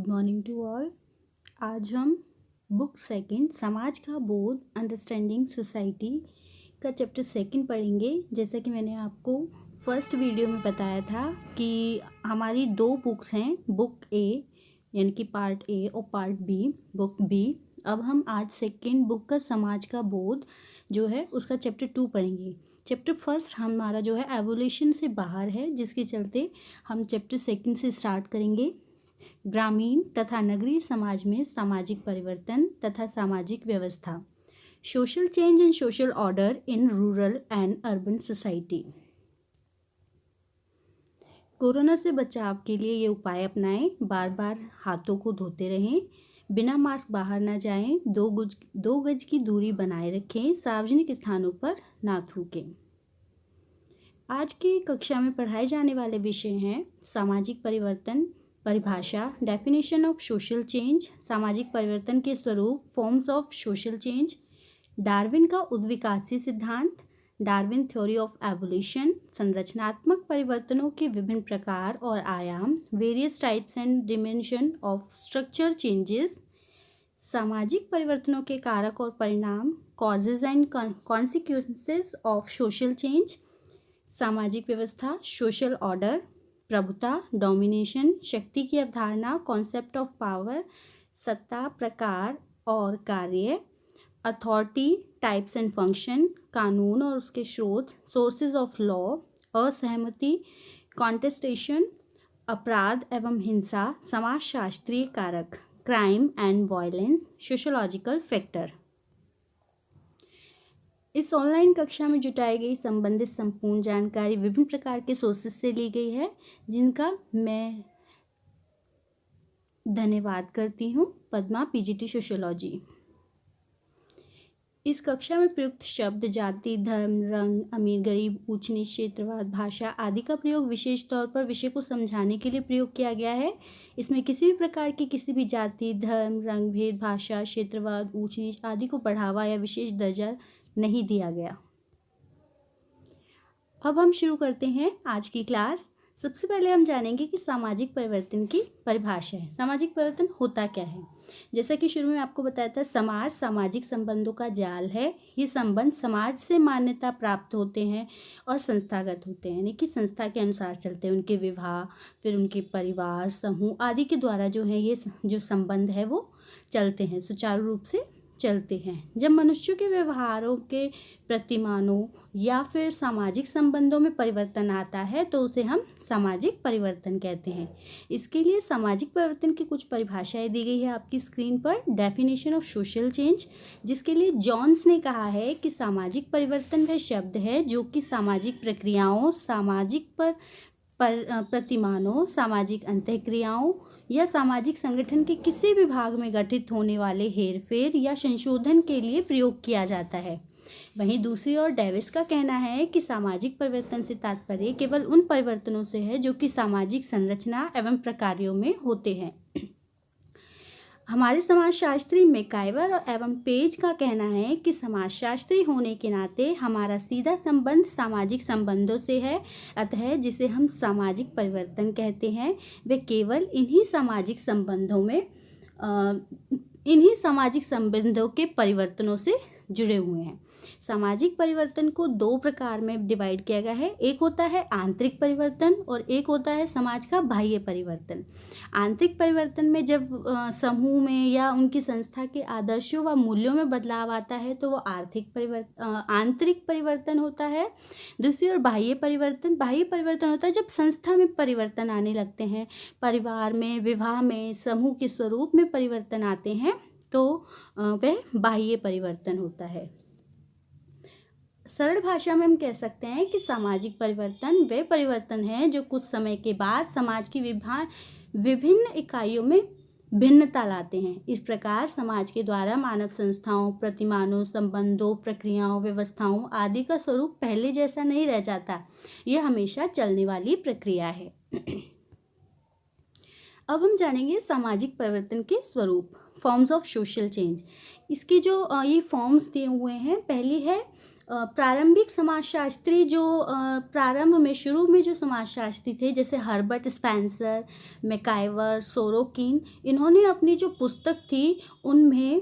Morning to all. आज हम book second समाज का बोध अंडरस्टैंडिंग सोसाइटी का चैप्टर सेकंड पढ़ेंगे। जैसा कि मैंने आपको फर्स्ट वीडियो में बताया था कि हमारी दो बुक्स हैं, बुक ए यानी कि पार्ट ए और पार्ट बी, बुक बी। अब हम आज सेकंड बुक का समाज का बोध जो है उसका चैप्टर 2 पढ़ेंगे। चैप्टर फर्स्ट हमारा जो है एवोल्यूशन से बाहर है, जिसके चलते हम चैप्टर सेकंड से स्टार्ट करेंगे। ग्रामीण तथा नगरीय समाज में सामाजिक परिवर्तन तथा सामाजिक व्यवस्था, social change and social order in rural and urban society. Corona से बचाव के लिए ये उपाय अपनाएं। बार बार हाथों को धोते रहें, बिना मास्क बाहर ना जाएं, 2 गज की दूरी बनाए रखें, सार्वजनिक स्थानों पर ना थूकें। आज की कक्षा में पढ़ाए जाने वाले विषय हैं सामाजिक परिवर्तन, परिभाषा, डेफिनेशन ऑफ सोशल चेंज, सामाजिक परिवर्तन के स्वरूप, forms of social change, Darwin का उद्विकासी सिद्धांत, डार्विन थ्योरी ऑफ एवोल्यूशन, संरचनात्मक परिवर्तनों के विभिन्न प्रकार और आयाम, various types and dimension of structure changes, सामाजिक परिवर्तनों के कारक और परिणाम, causes and consequences of social change, सामाजिक व्यवस्था, सोशल ऑर्डर, प्रभुता, डोमिनेशन, शक्ति की अवधारणा, कॉन्सेप्ट ऑफ पावर, सत्ता, प्रकार और कार्य, अथॉरिटी, टाइप्स एंड फंक्शन, कानून और उसके स्रोत, सोर्सेज ऑफ लॉ, असहमति, कॉन्टेस्टेशन, अपराध एवं हिंसा, समाजशास्त्रीय कारक, crime and violence, sociological factor. इस ऑनलाइन कक्षा में जुटाई गई संबंधित संपूर्ण जानकारी विभिन्न प्रकार के सोर्सेज से ली गई है, जिनका मैं धन्यवाद करती हूँ। Padma, PGT sociology. इस कक्षा में प्रयुक्त शब्द जाति, धर्म, रंग, अमीर गरीब, ऊंच नीच, क्षेत्रवाद, भाषा आदि का प्रयोग विशेष तौर पर विषय को समझाने के लिए प्रयोग किया गया है। इसमें किसी भी प्रकार की किसी भी जाति, धर्म, रंग भेद, भाषा, क्षेत्रवाद, ऊंच नीच आदि को बढ़ावा या विशेष दर्जा नहीं दिया गया। अब हम शुरू करते हैं आज की क्लास। सबसे पहले हम जानेंगे कि सामाजिक परिवर्तन की परिभाषा है। सामाजिक परिवर्तन होता क्या है? जैसा कि शुरू में आपको बताया था, समाज सामाजिक संबंधों का जाल है। ये संबंध समाज से मान्यता प्राप्त होते हैं और संस्थागत होते हैं, यानी कि संस्था के अनुसार चलते हैं। उनके विवाह, फिर उनके परिवार, समूह आदि के द्वारा जो है ये जो संबंध है वो चलते हैं, सुचारू रूप से चलते हैं। जब मनुष्यों के व्यवहारों के प्रतिमानों या फिर सामाजिक संबंधों में परिवर्तन आता है तो उसे हम सामाजिक परिवर्तन कहते हैं। इसके लिए सामाजिक परिवर्तन की कुछ परिभाषाएं दी गई है आपकी स्क्रीन पर। डेफिनेशन ऑफ सोशल चेंज, जिसके लिए जॉन्स ने कहा है कि सामाजिक परिवर्तन वह शब्द है जो कि सामाजिक प्रक्रियाओं, सामाजिक प्रतिमानों, सामाजिक अंतःक्रियाओं या सामाजिक संगठन के किसी भी भाग में घटित होने वाले हेरफेर या संशोधन के लिए प्रयोग किया जाता है। वहीं दूसरी ओर डेविस का कहना है कि सामाजिक परिवर्तन से तात्पर्य केवल उन परिवर्तनों से है जो कि सामाजिक संरचना एवं प्रकारों में होते हैं। हमारे समाजशास्त्री मैकाइवर एवं पेज का कहना है कि समाजशास्त्री होने के नाते हमारा सीधा संबंध सामाजिक संबंधों से है, अतः जिसे हम सामाजिक परिवर्तन कहते हैं वे केवल इन्हीं सामाजिक संबंधों के परिवर्तनों से जुड़े हुए हैं। सामाजिक परिवर्तन को 2 प्रकार में डिवाइड किया गया है। एक होता है आंतरिक परिवर्तन और एक होता है समाज का बाह्य परिवर्तन। आंतरिक परिवर्तन में जब समूह में या उनकी संस्था के आदर्शों व मूल्यों में बदलाव आता है तो वो आंतरिक परिवर्तन होता है। दूसरी ओर बाह्य परिवर्तन होता है जब संस्था में परिवर्तन आने लगते हैं, परिवार में, विवाह में, समूह के स्वरूप में परिवर्तन आते हैं तो वह बाह्य परिवर्तन होता है। सरल भाषा में हम कह सकते हैं कि सामाजिक परिवर्तन वे परिवर्तन है जो कुछ समय के बाद समाज की विभिन्न इकाइयों में भिन्नता लाते हैं। इस प्रकार समाज के द्वारा मानव संस्थाओं, प्रतिमानों, संबंधों, प्रक्रियाओं, व्यवस्थाओं आदि का स्वरूप पहले जैसा नहीं रह जाता। यह हमेशा चलने वाली प्रक्रिया है। अब हम जानेंगे सामाजिक परिवर्तन के स्वरूप, फॉर्म्स ऑफ सोशल चेंज। इसके जो ये फॉर्म्स दिए हुए हैं, पहली है प्रारंभिक समाजशास्त्री, जो प्रारंभ में शुरू में जो समाजशास्त्री थे, जैसे हर्बर्ट स्पेंसर, मैकाइवर, सोरोकिन, इन्होंने अपनी जो पुस्तक थी उनमें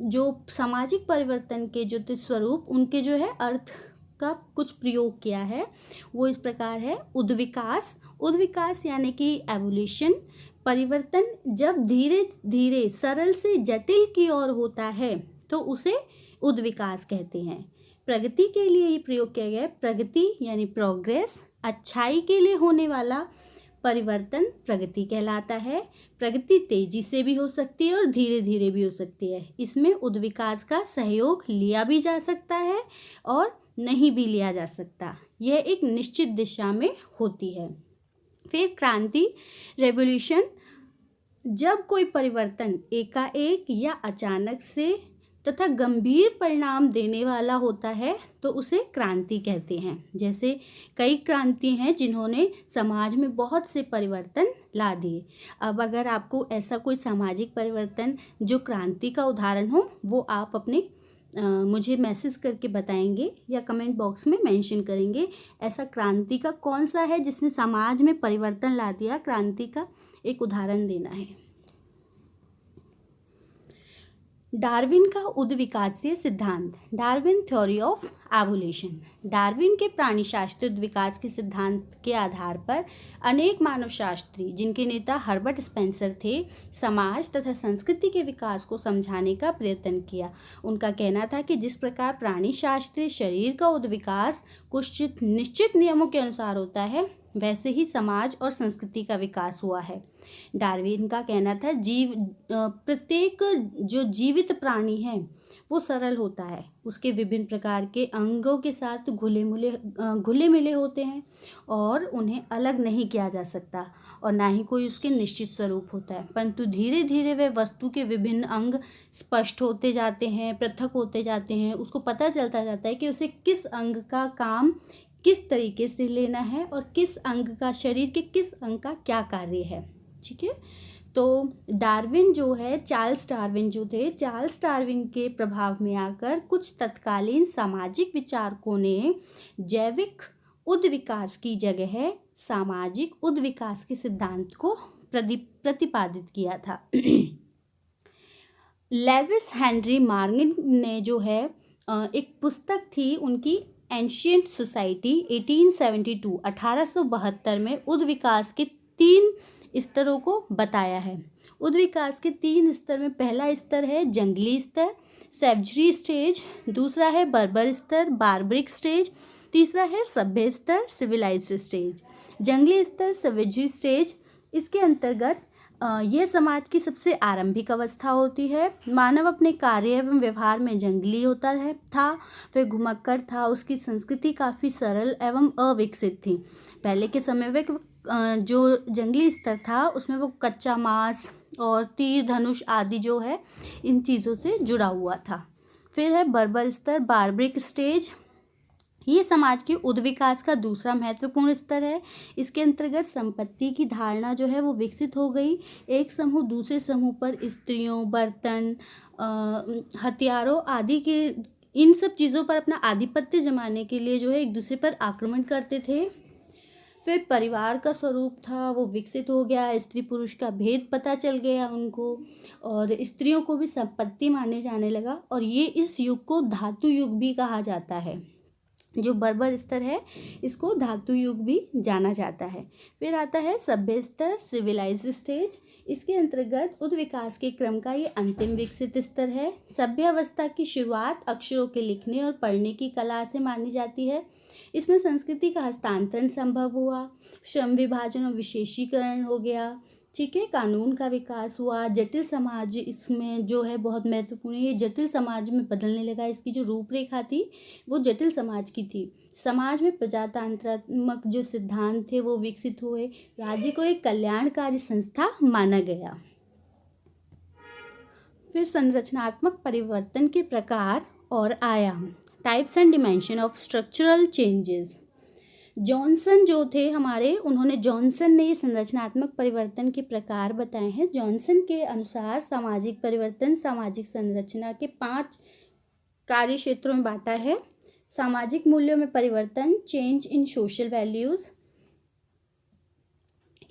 जो सामाजिक परिवर्तन के जो थे स्वरूप, उनके जो है अर्थ का कुछ प्रयोग किया है। वो इस प्रकार है: उद्विकास, उद्विकास यानी कि एवोल्यूशन, परिवर्तन जब धीरे धीरे सरल से जटिल की ओर होता है तो उसे उद्विकास कहते हैं। प्रगति के लिए ये प्रयोग किया गया है, प्रगति यानी प्रोग्रेस, अच्छाई के लिए होने वाला परिवर्तन प्रगति कहलाता है। प्रगति तेजी से भी हो सकती है और धीरे धीरे भी हो सकती है। इसमें उद्विकास का सहयोग लिया भी जा सकता है और नहीं भी लिया जा सकता। यह एक निश्चित दिशा में होती है। फिर क्रांति, रेवोल्यूशन, जब कोई परिवर्तन एकाएक या अचानक से तथा गंभीर परिणाम देने वाला होता है तो उसे क्रांति कहते हैं। जैसे कई क्रांति हैं जिन्होंने समाज में बहुत से परिवर्तन ला दिए। अब अगर आपको ऐसा कोई सामाजिक परिवर्तन जो क्रांति का उदाहरण हो, वो आप अपने मुझे मैसेज करके बताएंगे या कमेंट बॉक्स में मेंशन करेंगे। ऐसा क्रांति का कौन सा है जिसने समाज में परिवर्तन ला दिया, क्रांति का एक उदाहरण देना है। डार्विन का उद्विकासीय सिद्धांत, Darwin theory of evolution. Darwin के प्राणीशास्त्र उद्विकास के सिद्धांत के आधार पर अनेक मानवशास्त्री, जिनके नेता हर्बर्ट स्पेंसर थे, समाज तथा संस्कृति के विकास को समझाने का प्रयत्न किया। उनका कहना था कि जिस प्रकार प्राणीशास्त्रीय शरीर का उद्विकास कुछ निश्चित नियमों के अनुसार होता है, वैसे ही समाज और संस्कृति का विकास हुआ है। डार्विन का कहना था प्रत्येक जो जीवित प्राणी है वो सरल होता है, उसके विभिन्न प्रकार के अंगों के साथ घुले मिले होते हैं और उन्हें अलग नहीं किया जा सकता और ना ही कोई उसके निश्चित स्वरूप होता है, परंतु धीरे धीरे वे वस्तु के विभिन्न अंग स्पष्ट होते जाते हैं, पृथक होते जाते हैं। उसको पता चलता जाता है कि उसे किस अंग का काम किस तरीके से लेना है और किस अंग का, शरीर के किस अंग का क्या कार्य है। ठीक है, तो डार्विन जो है, चार्ल्स डार्विन जो थे, चार्ल्स डार्विन के प्रभाव में आकर कुछ तत्कालीन सामाजिक विचारकों ने जैविक उद्विकास की जगह सामाजिक उद्विकास के सिद्धांत को प्रतिपादित किया था। लेविस हेनरी मार्गिन ने जो है एक पुस्तक थी उनकी, एंशिएंट सोसाइटी 1872 में उद्विकास के 3 स्तरों को बताया है। उद्विकास के 3 स्तर में पहला स्तर है जंगली स्तर, सैवजरी स्टेज, दूसरा है बर्बर स्तर, बार्बरिक स्टेज, तीसरा है सभ्य स्तर, सिविलाइज्ड स्टेज। जंगली स्तर, सैवजरी स्टेज, इसके अंतर्गत यह समाज की सबसे आरंभिक अवस्था होती है। मानव अपने कार्य एवं व्यवहार में जंगली होता है था, वह घुमक्कड़ था, उसकी संस्कृति काफ़ी सरल एवं अविकसित थी। पहले के समय में जो जंगली स्तर था उसमें वो कच्चा मांस और तीर धनुष आदि जो है इन चीज़ों से जुड़ा हुआ था। फिर है बर्बर स्तर, बार्बरिक स्टेज, ये समाज के उद्विकास का दूसरा महत्वपूर्ण स्तर है। इसके अंतर्गत संपत्ति की धारणा जो है वो विकसित हो गई। एक समूह दूसरे समूह पर स्त्रियों, बर्तन, हथियारों आदि के, इन सब चीज़ों पर अपना आधिपत्य जमाने के लिए जो है एक दूसरे पर आक्रमण करते थे। फिर परिवार का स्वरूप था वो विकसित हो गया, स्त्री पुरुष का भेद पता चल गया उनको, और स्त्रियों को भी संपत्ति माने जाने लगा। और ये इस युग को धातु युग भी कहा जाता है। जो बर्बर स्तर है इसको धातु युग भी जाना जाता है। फिर आता है सभ्य स्तर, सिविलाइज्ड स्टेज। इसके अंतर्गत उद्विकास के क्रम का ये अंतिम विकसित स्तर है। सभ्य अवस्था की शुरुआत अक्षरों के लिखने और पढ़ने की कला से मानी जाती है। इसमें संस्कृति का हस्तांतरण संभव हुआ, श्रम विभाजन और विशेषीकरण हो गया। ठीक है, कानून का विकास हुआ। जटिल समाज इसमें जो है बहुत महत्वपूर्ण है, ये जटिल समाज में बदलने लगा। इसकी जो रूपरेखा थी वो जटिल समाज की थी। समाज में प्रजातंत्रात्मक जो सिद्धांत थे वो विकसित हुए। राज्य को एक कल्याणकारी संस्था माना गया। फिर संरचनात्मक परिवर्तन के प्रकार और आयाम, types and dimension of structural changes. Johnson जो थे हमारे, जॉनसन ने ये संरचनात्मक परिवर्तन के प्रकार बताए हैं। जॉनसन के अनुसार सामाजिक परिवर्तन सामाजिक संरचना के 5 कार्य क्षेत्रों में बांटा है। सामाजिक मूल्यों में परिवर्तन, चेंज इन सोशल वैल्यूज।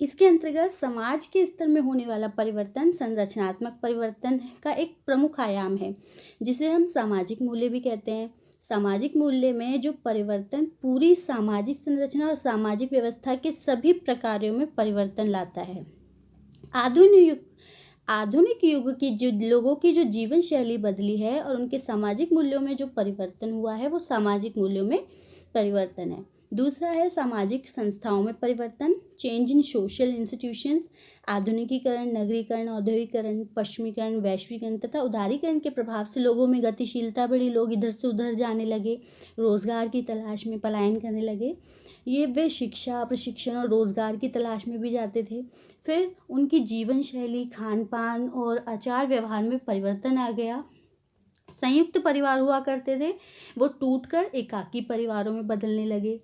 इसके अंतर्गत समाज के स्तर में होने वाला परिवर्तन संरचनात्मक परिवर्तन का एक प्रमुख आयाम है, जिसे हम सामाजिक मूल्य भी कहते हैं। सामाजिक मूल्य में जो परिवर्तन पूरी सामाजिक संरचना और सामाजिक व्यवस्था के सभी प्रकारों में परिवर्तन लाता है। आधुनिक युग की जो लोगों की जो जीवन शैली बदली है और उनके सामाजिक मूल्यों में जो परिवर्तन हुआ है वो सामाजिक मूल्यों में परिवर्तन है। दूसरा है सामाजिक संस्थाओं में परिवर्तन, चेंज इन सोशल इंस्टीट्यूशंस। आधुनिकीकरण, नगरीकरण, औद्योगिकरण, पश्चिमीकरण, वैश्वीकरण तथा उदारीकरण के प्रभाव से लोगों में गतिशीलता बढ़ी। लोग इधर से उधर जाने लगे, रोजगार की तलाश में पलायन करने लगे। ये वे शिक्षा, प्रशिक्षण और रोजगार की तलाश में भी जाते थे। फिर उनकी जीवन शैली, खान पान और आचार व्यवहार में परिवर्तन आ गया। संयुक्त परिवार हुआ करते थे, वो टूटकर एकाकी परिवारों में बदलने लगे।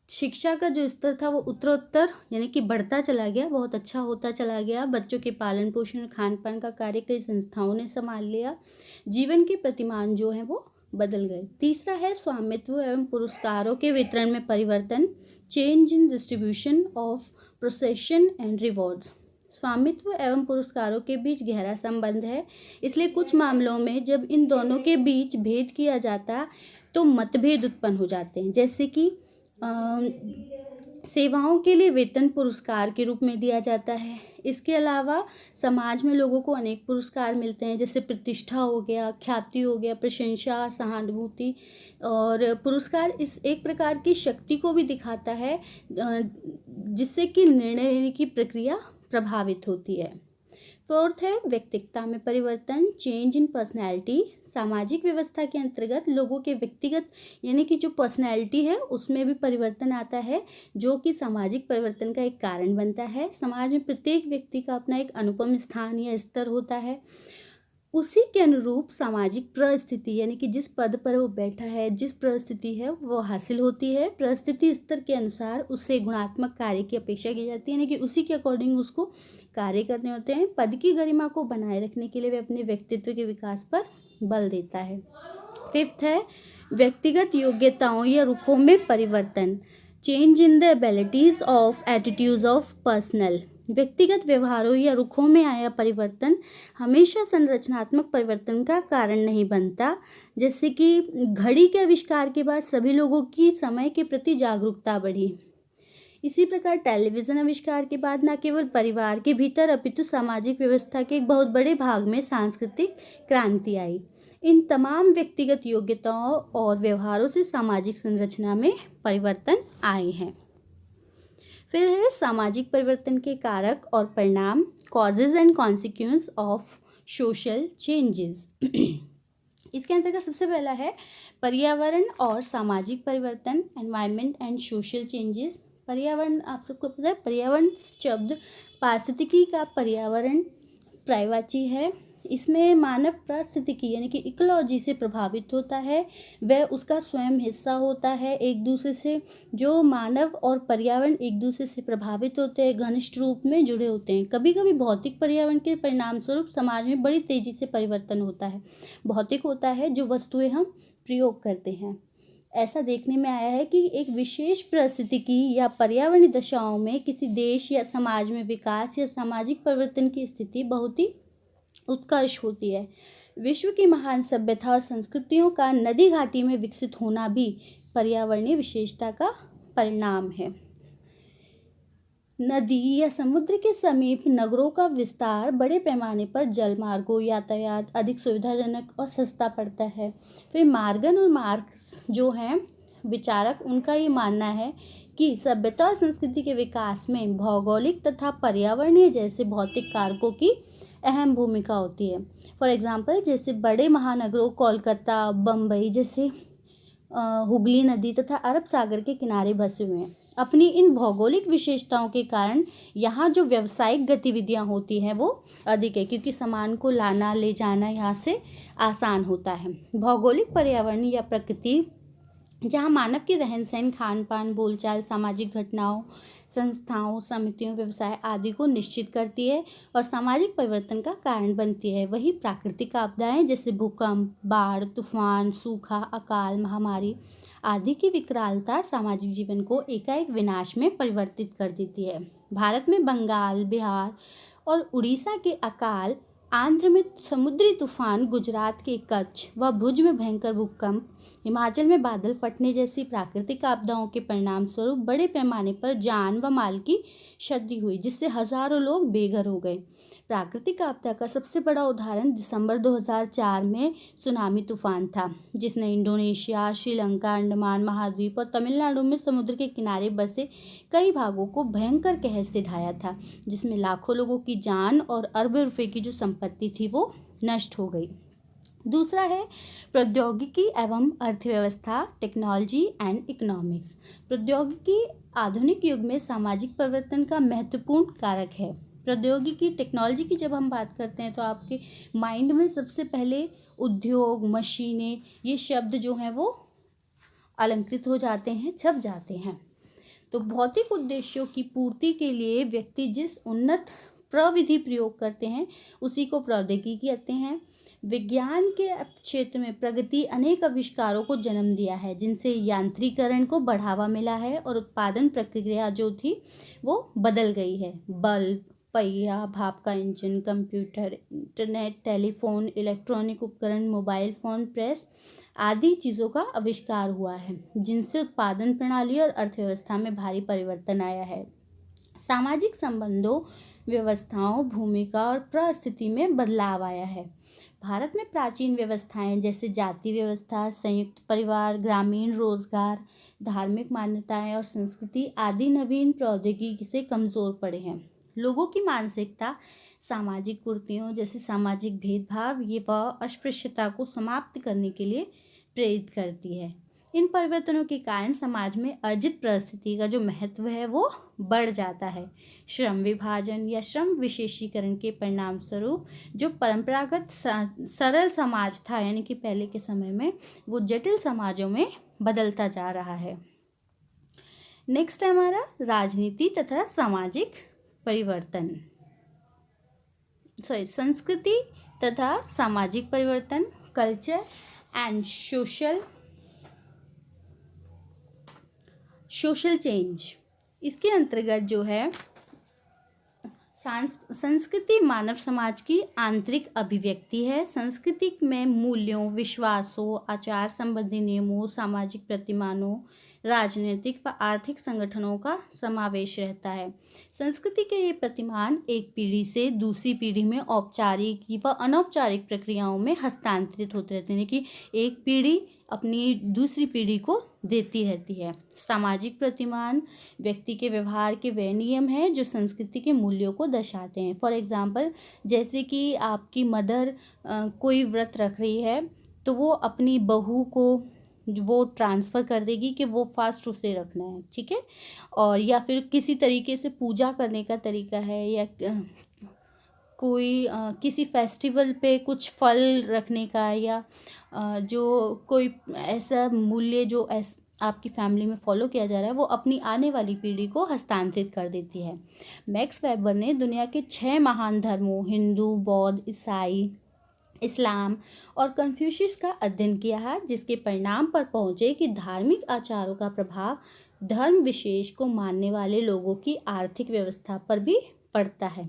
शिक्षा का जो स्तर था वो उत्तरोत्तर यानी कि बढ़ता चला गया, बहुत अच्छा होता चला गया। बच्चों के पालन पोषण और खान पान का कार्य कई संस्थाओं ने संभाल लिया। जीवन के प्रतिमान जो हैं वो बदल गए। तीसरा है स्वामित्व एवं पुरस्कारों के वितरण में परिवर्तन, change in distribution of possession and rewards. स्वामित्व एवं पुरस्कारों के बीच गहरा संबंध है, इसलिए कुछ मामलों में जब इन दोनों के बीच भेद किया जाता तो मतभेद उत्पन्न हो जाते हैं। जैसे कि सेवाओं के लिए वेतन पुरस्कार के रूप में दिया जाता है। इसके अलावा समाज में लोगों को अनेक पुरस्कार मिलते हैं, जैसे प्रतिष्ठा हो गया, ख्याति हो गया, प्रशंसा, सहानुभूति। और पुरस्कार इस एक प्रकार की शक्ति को भी दिखाता है जिससे कि निर्णय लेने की प्रक्रिया प्रभावित होती है। फोर्थ है व्यक्तिगता में परिवर्तन, चेंज इन पर्सनैलिटी। सामाजिक व्यवस्था के अंतर्गत लोगों के व्यक्तिगत यानी कि जो पर्सनैलिटी है उसमें भी परिवर्तन आता है, जो कि सामाजिक परिवर्तन का एक कारण बनता है। समाज में प्रत्येक व्यक्ति का अपना एक अनुपम स्थान या स्तर होता है, उसी के अनुरूप सामाजिक परिस्थिति यानी कि जिस पद पर वो बैठा है, जिस परिस्थिति है वो हासिल होती है। परिस्थिति स्तर के अनुसार उससे गुणात्मक कार्य की अपेक्षा की जाती है, यानी कि उसी के अकॉर्डिंग उसको कार्य करने होते हैं। पद की गरिमा को बनाए रखने के लिए वे अपने व्यक्तित्व के विकास पर बल देता है। फिफ्थ है व्यक्तिगत योग्यताओं या रुखों में परिवर्तन, change in the abilities of attitudes of personal. व्यक्तिगत व्यवहारों या रुखों में आया परिवर्तन हमेशा संरचनात्मक परिवर्तन का कारण नहीं बनता। जैसे कि घड़ी के आविष्कार के बाद सभी लोगों की समय के प्रति जागरूकता बढ़ी। इसी प्रकार टेलीविज़न आविष्कार के बाद न केवल परिवार के भीतर अपितु सामाजिक व्यवस्था के एक बहुत बड़े भाग में सांस्कृतिक क्रांति आई। इन तमाम व्यक्तिगत योग्यताओं और व्यवहारों से सामाजिक संरचना में परिवर्तन आए हैं। फिर है सामाजिक परिवर्तन के कारक और परिणाम, causes and consequence of social changes. इसके अंतर्गत सबसे पहला है पर्यावरण और सामाजिक परिवर्तन, एनवायरनमेंट एंड सोशल चेंजेस। पर्यावरण आप सबको पता है, पर्यावरण शब्द पारिस्थितिकी का पर्यावरण पर्यायवाची है। इसमें मानव पारिस्थितिकी यानी कि इकोलॉजी से प्रभावित होता है, वह उसका स्वयं हिस्सा होता है। एक दूसरे से जो मानव और पर्यावरण एक दूसरे से प्रभावित होते हैं, घनिष्ठ रूप में जुड़े होते हैं। कभी कभी भौतिक पर्यावरण के परिणाम स्वरूप समाज में बड़ी तेजी से परिवर्तन होता है। भौतिक होता है जो वस्तुएं हम प्रयोग करते हैं। ऐसा देखने में आया है कि एक विशेष परिस्थितिकी या पर्यावरणीय दशाओं में किसी देश या समाज में विकास या सामाजिक परिवर्तन की स्थिति बहुत ही उत्कर्ष होती है। विश्व की महान सभ्यता और संस्कृतियों का नदी घाटी में विकसित होना भी पर्यावरणीय विशेषता का परिणाम है। नदी या समुद्र के समीप नगरों का विस्तार बड़े पैमाने पर जल मार्गों यातायात अधिक सुविधाजनक और सस्ता पड़ता है। फिर मार्गन और मार्क्स जो हैं विचारक, उनका ये मानना है कि सभ्यता और संस्कृति के विकास में भौगोलिक तथा पर्यावरणीय जैसे भौतिक कारकों की अहम भूमिका होती है। फॉर एग्जाम्पल जैसे बड़े महानगरों कोलकाता, बम्बई जैसे हुगली नदी तथा अरब सागर के किनारे बसे हुए हैं। अपनी इन भौगोलिक विशेषताओं के कारण यहाँ जो व्यावसायिक गतिविधियाँ होती हैं वो अधिक है, क्योंकि सामान को लाना ले जाना यहाँ से आसान होता है। भौगोलिक पर्यावरण या प्रकृति जहाँ मानव के रहन सहन, खान पान, बोलचाल, सामाजिक घटनाओं, संस्थाओं, समितियों, व्यवसाय आदि को निश्चित करती है और सामाजिक परिवर्तन का कारण बनती है। वही प्राकृतिक आपदाएं जैसे भूकंप, बाढ़, तूफान, सूखा, अकाल, महामारी आदि की विकरालता सामाजिक जीवन को एकाएक विनाश में परिवर्तित कर देती है। भारत में बंगाल, बिहार और उड़ीसा के अकाल, आंध्र में समुद्री तूफान, गुजरात के कच्छ व भुज में भयंकर भूकंप, हिमाचल में बादल फटने जैसी प्राकृतिक आपदाओं के परिणाम स्वरूप बड़े पैमाने पर जान व माल की क्षति हुई, जिससे हजारों लोग बेघर हो गए। प्राकृतिक आपदा का सबसे बड़ा उदाहरण दिसंबर 2004 में सुनामी तूफान था, जिसने इंडोनेशिया, श्रीलंका, अंडमान महाद्वीप और तमिलनाडु में समुद्र के किनारे बसे कई भागों को भयंकर कहर से ढाया था, जिसमें लाखों लोगों की जान और अरबों रुपए की जो संपत्ति थी वो नष्ट हो गई। दूसरा है प्रौद्योगिकी एवं अर्थव्यवस्था, टेक्नोलॉजी एंड इकोनॉमिक्स। प्रौद्योगिकी आधुनिक युग में सामाजिक परिवर्तन का महत्वपूर्ण कारक है। प्रौद्योगिकी, टेक्नोलॉजी की जब हम बात करते हैं तो आपके माइंड में सबसे पहले उद्योग, मशीनें, ये शब्द जो हैं वो अलंकृत हो जाते हैं, छप जाते हैं। तो भौतिक उद्देश्यों की पूर्ति के लिए व्यक्ति जिस उन्नत प्रविधि प्रयोग करते हैं उसी को प्रौद्योगिकी कहते हैं। विज्ञान के क्षेत्र में प्रगति अनेक आविष्कारों को जन्म दिया है, जिनसे यांत्रिकरण को बढ़ावा मिला है और उत्पादन प्रक्रिया जो थी वो बदल गई है। बल्ब, पहिया, भाप का engine, computer, internet, telephone, electronic उपकरण, मोबाइल फ़ोन, प्रेस आदि चीज़ों का आविष्कार हुआ है, जिनसे उत्पादन प्रणाली और अर्थव्यवस्था में भारी परिवर्तन आया है। सामाजिक संबंधों, व्यवस्थाओं, भूमिका और परिस्थिति में बदलाव आया है। भारत में प्राचीन व्यवस्थाएं जैसे जाति व्यवस्था, संयुक्त परिवार, ग्रामीण रोजगार, धार्मिक मान्यताएं और संस्कृति आदि नवीन प्रौद्योगिकी से कमज़ोर पड़े हैं। लोगों की मानसिकता सामाजिक कुरीतियों जैसे सामाजिक भेदभाव ये व अस्पृश्यता को समाप्त करने के लिए प्रेरित करती है। इन परिवर्तनों के कारण समाज में अर्जित परिस्थिति का जो महत्व है वो बढ़ जाता है। श्रम विभाजन या श्रम विशेषीकरण के परिणाम स्वरूप जो परंपरागत सरल समाज था, यानी कि पहले के समय में, वो जटिल समाजों में बदलता जा रहा है। नेक्स्ट है हमारा राजनीति तथा सामाजिक परिवर्तन, संस्कृति तथा सामाजिक परिवर्तन, कल्चर एंड सोशल चेंज। इसके अंतर्गत जो है संस्कृति मानव समाज की आंतरिक अभिव्यक्ति है। संस्कृति में मूल्यों, विश्वासों, आचार संबंधी नियमों, सामाजिक प्रतिमानों, राजनीतिक व आर्थिक संगठनों का समावेश रहता है। संस्कृति के ये प्रतिमान एक पीढ़ी से दूसरी पीढ़ी में औपचारिक व अनौपचारिक प्रक्रियाओं में हस्तांतरित होते रहते हैं, कि एक पीढ़ी अपनी दूसरी पीढ़ी को देती रहती है। सामाजिक प्रतिमान व्यक्ति के व्यवहार के वे नियम हैं जो संस्कृति के मूल्यों को दर्शाते हैं। फॉर एग्जाम्पल, जैसे कि आपकी मदर कोई व्रत रख रही है तो वो अपनी बहू को वो ट्रांसफ़र कर देगी कि वो फास्ट उसे रखना है, ठीक है। और या फिर किसी तरीके से पूजा करने का तरीका है, या कोई किसी फेस्टिवल पे कुछ फल रखने का, या जो कोई ऐसा मूल्य जो आपकी फैमिली में फॉलो किया जा रहा है वो अपनी आने वाली पीढ़ी को हस्तांतरित कर देती है। मैक्स वेबर ने दुनिया के 6 महान धर्मों हिंदू, बौद्ध, ईसाई, इस्लाम और कन्फ्यूशियस का अध्ययन किया है, जिसके परिणाम पर पहुँचे कि धार्मिक आचारों का प्रभाव धर्म विशेष को मानने वाले लोगों की आर्थिक व्यवस्था पर भी पड़ता है।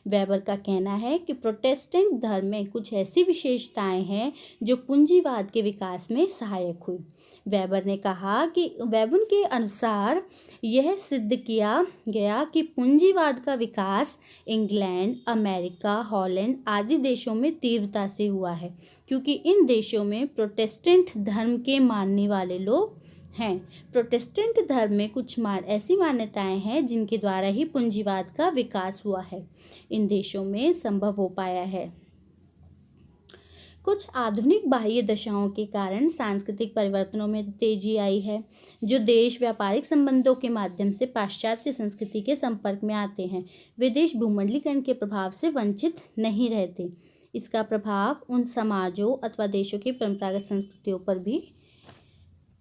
वेबर का कहना है कि प्रोटेस्टेंट धर्म में कुछ ऐसी विशेषताएं हैं जो पूंजीवाद के विकास में सहायक हुई। वेबर ने कहा कि वेबर के अनुसार यह सिद्ध किया गया कि पूंजीवाद का विकास इंग्लैंड, अमेरिका, हॉलैंड आदि देशों में तीव्रता से हुआ है, क्योंकि इन देशों में प्रोटेस्टेंट धर्म के मानने वाले लोग हैं। प्रोटेस्टेंट धर्म में कुछ ऐसी मान्यताएं हैं जिनके द्वारा ही पूंजीवाद का विकास हुआ है, इन देशों में संभव हो पाया है। कुछ आधुनिक बाह्य दशाओं के कारण सांस्कृतिक परिवर्तनों में तेजी आई है। जो देश व्यापारिक संबंधों के माध्यम से पाश्चात्य संस्कृति के संपर्क में आते हैं, वे देश भूमंडलीकरण के प्रभाव से वंचित नहीं रहते। इसका प्रभाव उन समाजों अथवा देशों की परंपरागत संस्कृतियों पर भी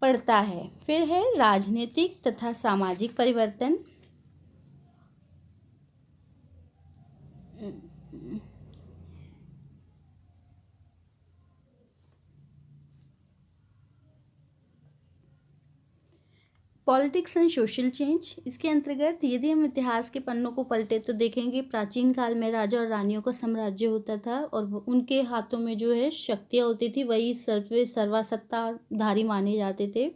पड़ता है। फिर है राजनीतिक तथा सामाजिक परिवर्तन। पॉलिटिक्स एंड सोशल चेंज, इसके अंतर्गत यदि हम इतिहास के पन्नों को पलटे तो देखेंगे प्राचीन काल में राजा और रानियों का साम्राज्य होता था और उनके हाथों में जो है शक्तियाँ होती थी, वही सर्वसत्ताधारी माने जाते थे।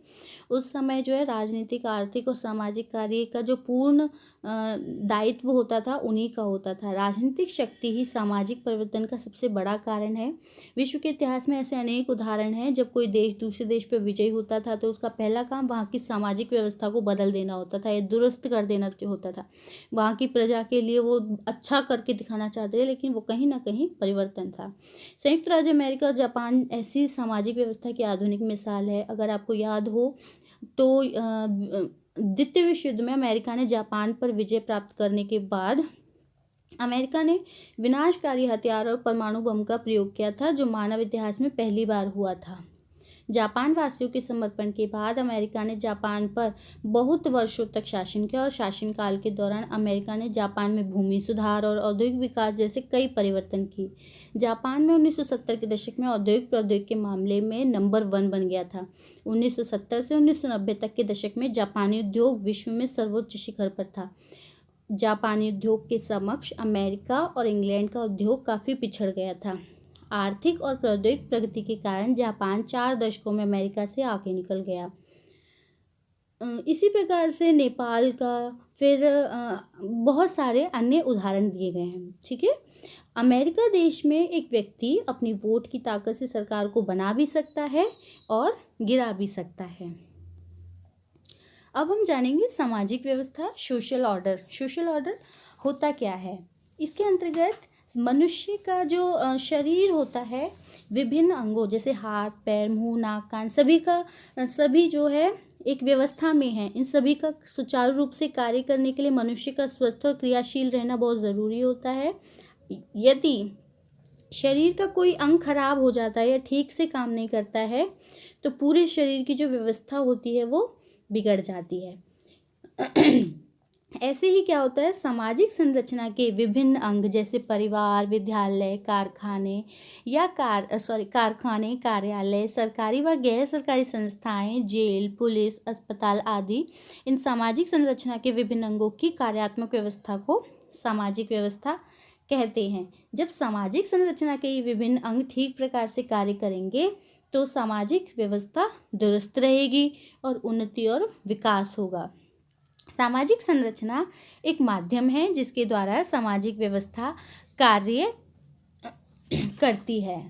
उस समय जो है राजनीतिक, आर्थिक और सामाजिक कार्य का जो पूर्ण दायित्व होता था उन्हीं का होता था। राजनीतिक शक्ति ही सामाजिक परिवर्तन का सबसे बड़ा कारण है। विश्व के इतिहास में ऐसे अनेक उदाहरण हैं। जब कोई देश दूसरे देश पर विजयी होता था तो उसका पहला काम वहाँ की सामाजिक व्यवस्था को बदल देना होता था या दुरुस्त कर देना होता था। वहाँ की प्रजा के लिए वो अच्छा करके दिखाना चाहते थे, लेकिन वो कहीं ना कहीं परिवर्तन था। संयुक्त राज्य अमेरिका और जापान ऐसी सामाजिक व्यवस्था की आधुनिक मिसाल है। अगर आपको याद हो तो द्वितीय विश्व युद्ध में अमेरिका ने जापान पर विजय प्राप्त करने के बाद अमेरिका ने विनाशकारी हथियार और परमाणु बम का प्रयोग किया था, जो मानव इतिहास में पहली बार हुआ था। जापान वासियों के समर्पण के बाद अमेरिका ने जापान पर बहुत वर्षों तक शासन किया और शासनकाल के दौरान अमेरिका ने जापान में भूमि सुधार और औद्योगिक विकास जैसे कई परिवर्तन किए। जापान में 1970 के दशक में औद्योगिक प्रौद्योगिकी के मामले में नंबर 1 बन गया था। 1970 से 1990 तक के दशक में जापानी उद्योग विश्व में सर्वोच्च शिखर पर था। जापानी उद्योग के समक्ष अमेरिका और इंग्लैंड का उद्योग काफ़ी पिछड़ गया था। आर्थिक और प्रौद्योगिक प्रगति के कारण जापान 4 दशकों में अमेरिका से आगे निकल गया। इसी प्रकार से नेपाल का, फिर बहुत सारे अन्य उदाहरण दिए गए हैं। ठीक है, अमेरिका देश में एक व्यक्ति अपनी वोट की ताकत से सरकार को बना भी सकता है और गिरा भी सकता है। अब हम जानेंगे सामाजिक व्यवस्था, सोशल ऑर्डर। सोशल ऑर्डर होता क्या है? इसके अंतर्गत मनुष्य का जो शरीर होता है, विभिन्न अंगों जैसे हाथ, पैर, मुंह, नाक, कान, सभी जो है एक व्यवस्था में है। इन सभी का सुचारू रूप से कार्य करने के लिए मनुष्य का स्वस्थ और क्रियाशील रहना बहुत ज़रूरी होता है। यदि शरीर का कोई अंग खराब हो जाता है या ठीक से काम नहीं करता है तो पूरे शरीर की जो व्यवस्था होती है वो बिगड़ जाती है। ऐसे ही क्या होता है, सामाजिक संरचना के विभिन्न अंग जैसे परिवार, विद्यालय, कारखाने, कार्यालय, सरकारी व गैर सरकारी संस्थाएं, जेल, पुलिस, अस्पताल आदि, इन सामाजिक संरचना के विभिन्न अंगों की कार्यात्मक व्यवस्था को सामाजिक व्यवस्था कहते हैं। जब सामाजिक संरचना के विभिन्न अंग ठीक प्रकार से कार्य करेंगे तो सामाजिक व्यवस्था दुरुस्त रहेगी और उन्नति और विकास होगा। सामाजिक संरचना एक माध्यम है जिसके द्वारा सामाजिक व्यवस्था कार्य करती है।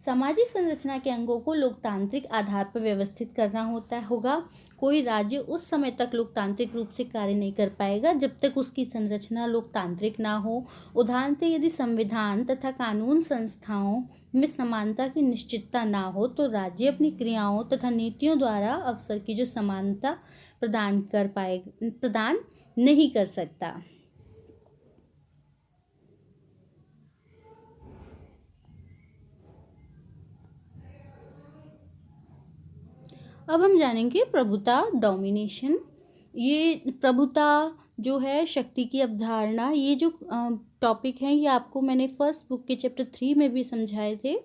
सामाजिक संरचना के अंगों को लोकतांत्रिक आधार पर व्यवस्थित करना होगा। कोई राज्य उस समय तक लोकतांत्रिक रूप से कार्य नहीं कर पाएगा जब तक उसकी संरचना लोकतांत्रिक ना हो। उदाहरणतः यदि संविधान तथा कानून संस्थाओं में समानता की निश्चितता ना हो तो राज्य अपनी क्रियाओं तथा नीतियों द्वारा अवसर की जो समानता प्रदान नहीं कर सकता। अब हम जानेंगे प्रभुता, डोमिनेशन। ये प्रभुता जो है शक्ति की अवधारणा, ये जो टॉपिक है ये आपको मैंने फर्स्ट बुक के चैप्टर 3 में भी समझाए थे।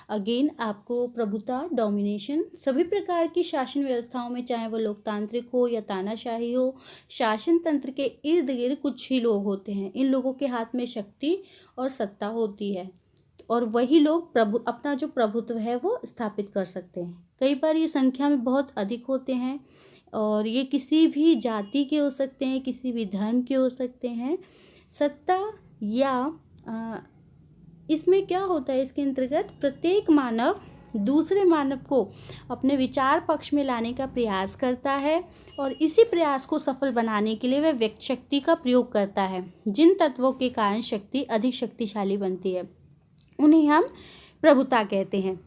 अगेन आपको प्रभुता, डोमिनेशन, सभी प्रकार की शासन व्यवस्थाओं में, चाहे वो लोकतांत्रिक हो या तानाशाही हो, शासन तंत्र के इर्द गिर्द कुछ ही लोग होते हैं। इन लोगों के हाथ में शक्ति और सत्ता होती है और वही लोग अपना जो प्रभुत्व है वो स्थापित कर सकते हैं। कई बार ये संख्या में बहुत अधिक होते हैं और ये किसी भी जाति के हो सकते हैं, किसी भी धर्म के हो सकते हैं। सत्ता या इसमें क्या होता है, इसके अंतर्गत प्रत्येक मानव दूसरे मानव को अपने विचार पक्ष में लाने का प्रयास करता है और इसी प्रयास को सफल बनाने के लिए वह व्यक्त शक्ति का प्रयोग करता है। जिन तत्वों के कारण शक्ति अधिक शक्तिशाली बनती है उन्हें हम प्रभुता कहते हैं।